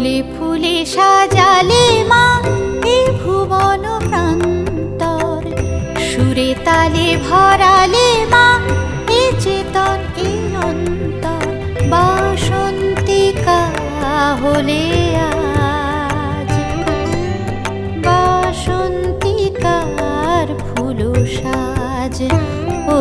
ফুলে ফুলে সাজালে মা এ ভুবন প্রান্তর, সুরে তালে ভরালে মা এ চেতন এ অন্তর। বাসন্তিকা হলে আজ, বাসন্তিকার ফুল সাজ ও